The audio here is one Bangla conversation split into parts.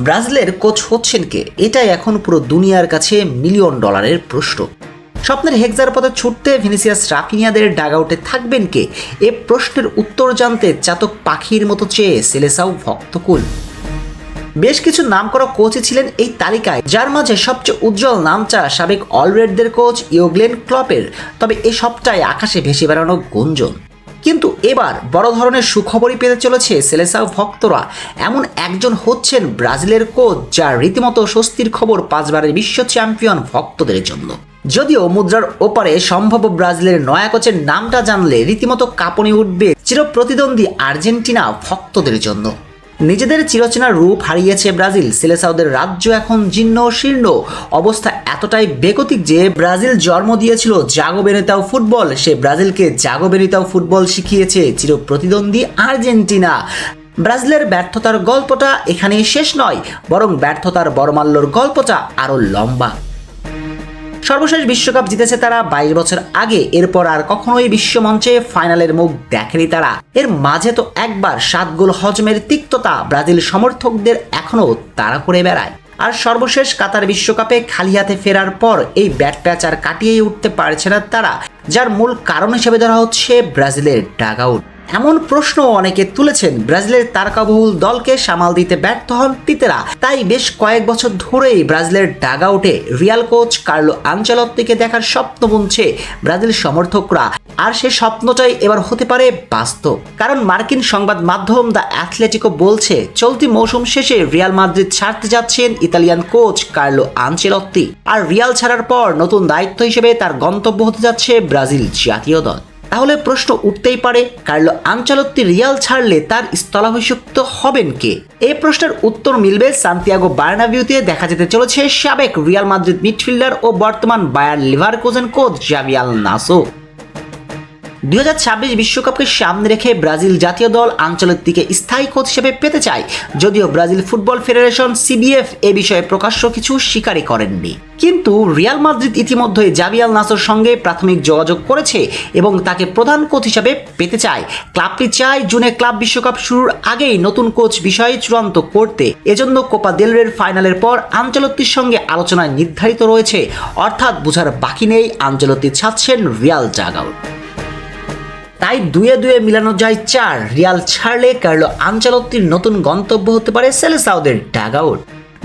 ব্রাজিলের কোচ হচ্ছেন কে, এটাই এখন পুরো দুনিয়ার কাছে মিলিয়ন ডলারের প্রশ্ন। স্বপ্নের হেক্সার পথে ছুটতে ভিনিসিয়াস রাফিনিয়াদের ডাগআউটে থাকবেন কে, এ প্রশ্নের উত্তর জানতে চাতক পাখির মতো চেয়ে সেলেসাও ভক্তকুল। বেশ কিছু নামকরা কোচই ছিলেন এই তালিকায়, যার মাঝে সবচেয়ে উজ্জ্বল নামটা সাবেক অলরেডদের কোচ ইয়োর্গেন ক্লপের। তবে এই সবটাই আকাশে ভেসে বেড়ানো গুঞ্জন। কিন্তু এবার বড় ধরনের সুখবরই পেতে চলেছে সেলেসাও ভক্তরা। এমন একজন হচ্ছেন ব্রাজিলের কোচ, যার রীতিমতো স্বস্তির খবর 5 বারের বিশ্ব চ্যাম্পিয়ন ভক্তদের জন্য। যদিও মুদ্রার ওপারে সম্ভাব্য ব্রাজিলের নয়া কোচের নামটা জানলে রীতিমতো কাঁপুনি উঠবে চিরপ্রতিদ্বন্দ্বী আর্জেন্টিনা ভক্তদের জন্য। নিজেদের চিরচেনা রূপ হারিয়েছে ব্রাজিল। সেলেসাওদের রাজ্য এখন জীর্ণ শীর্ণ, অবস্থা এতটাই বেগতিক যে ব্রাজিল জন্ম দিয়েছিল জাগো বেনিতাও ফুটবল, সে ব্রাজিলকে জাগো বেনিতাও ফুটবল শিখিয়েছে চিরপ্রতিদ্বন্দ্বী আর্জেন্টিনা। ব্রাজিলের ব্যর্থতার গল্পটা এখানেই শেষ নয়, বরং ব্যর্থতার বড়মাল্যর গল্পটা আরও লম্বা। সর্বশেষ বিশ্বকাপ জিতেছে তারা 22 বছর আগে, এরপর আর কখনোই বিশ্বমঞ্চে ফাইনালের মুখ দেখেনি তারা। এর মাঝে তো একবার 7 গোল হজমের তিক্ততা ব্রাজিল সমর্থকদের এখনো তাড়া করে বেড়ায়। আর সর্বশেষ কাতার বিশ্বকাপে খালি হাতে ফেরার পর এই ব্যাট প্যাচ আর কাটিয়ে উঠতে পারছে না তারা, যার মূল কারণ হিসেবে ধরা হচ্ছে ব্রাজিলের ডাগআউট। এমন প্রশ্ন অনেকে তুলেছেন, ব্রাজিলের তারকাবহুল দলকে সামাল দিতে ব্যর্থ হন তিতেরা। তাই বেশ কয়েক বছর ধরেই ব্রাজিলের ডাগআউটে রিয়াল কোচ কার্লো আনচেলত্তিকে দেখার স্বপ্ন বুনছে ব্রাজিল সমর্থকরা। আর সে স্বপ্নটাই এবার হতে পারে বাস্তব, কারণ মার্কিন সংবাদ মাধ্যম দ্য অ্যাথলেটিকো বলছে চলতি মৌসুম শেষে রিয়াল মাদ্রিদ ছাড়তে যাচ্ছেন ইতালিয়ান কোচ কার্লো আনচেলত্তি। আর রিয়াল ছাড়ার পর নতুন দায়িত্ব হিসেবে তার গন্তব্য হতে যাচ্ছে ব্রাজিল জাতীয় দল। তাহলে প্রশ্ন উঠতেই পারে, কার্লো আনচেলত্তি রিয়াল ছাড়লে তার স্থলাভিষিক্ত হবেন কে? এই প্রশ্নের উত্তর মিলবে সান্তিয়াগো বার্নাবিউতে দেখা যেতে চলেছে সাবেক রিয়াল মাদ্রিদ মিডফিল্ডার ও বর্তমান বায়ার লিভারকুজেন কোচ জাভি আলনাসো। 2026 বিশ্বকাপকে সামনে রেখে ব্রাজিল জাতীয় দল আনচেলত্তিকে স্থায়ী কোচ হিসেবে পেতে চায়, যদিও ব্রাজিল ফুটবল ফেডারেশন সিবিএফ এ বিষয়ে প্রকাশ্য কিছু স্বীকারই করেননি। কিন্তু রিয়াল মাদ্রিদ ইতিমধ্যেই জাভি আলনাসোর সঙ্গে প্রাথমিক যোগাযোগ করেছে এবং তাকে প্রধান কোচ হিসেবে পেতে চায়। ক্লাবটি চায় জুনে ক্লাব বিশ্বকাপ শুরুর আগেই নতুন কোচ বিষয়ে চূড়ান্ত করতে। এজন্য কোপা দেল রের ফাইনালের পর আনচেলত্তির সঙ্গে আলোচনায় নির্ধারিত রয়েছে, অর্থাৎ বোঝার বাকি নেই আনচেলত্তি ছাড়ছেন রিয়াল ডাগআউট। তাই দুয়ে মিলানো যায় 4। রিয়াল ছাড়লে কার্লো আনচেলত্তির নতুন গন্তব্য হতে পারে সেলেসাওদের ডাগআউট।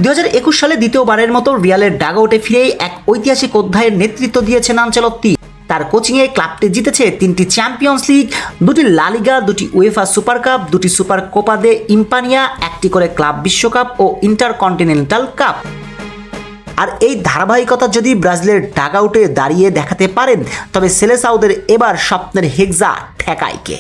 2021 সালে দ্বিতীয়বারের মতো রিয়ালের ডাগআউটে ফিরেই এক ঐতিহাসিক অধ্যায়ের নেতৃত্ব দিয়েছেন আনচেলত্তি। তার কোচিংয়ে ক্লাবটি জিতেছে 3টি চ্যাম্পিয়ন্স লিগ, 2টি লা লিগা, 2টি উয়েফা সুপার কাপ, 2টি সুপার কোপা দে ইম্পানিয়া, 1টি করে ক্লাব বিশ্বকাপ ও ইন্টারকন্টিনেন্টাল কাপ। আর এই ধারাবাহিকতা যদি ব্রাজিলের ডাগআউটে দাঁড়িয়ে দেখাতে পারেন, তবে সেলেসাওদের এবার স্বপ্নের হেক্সা ঠেকায় কে?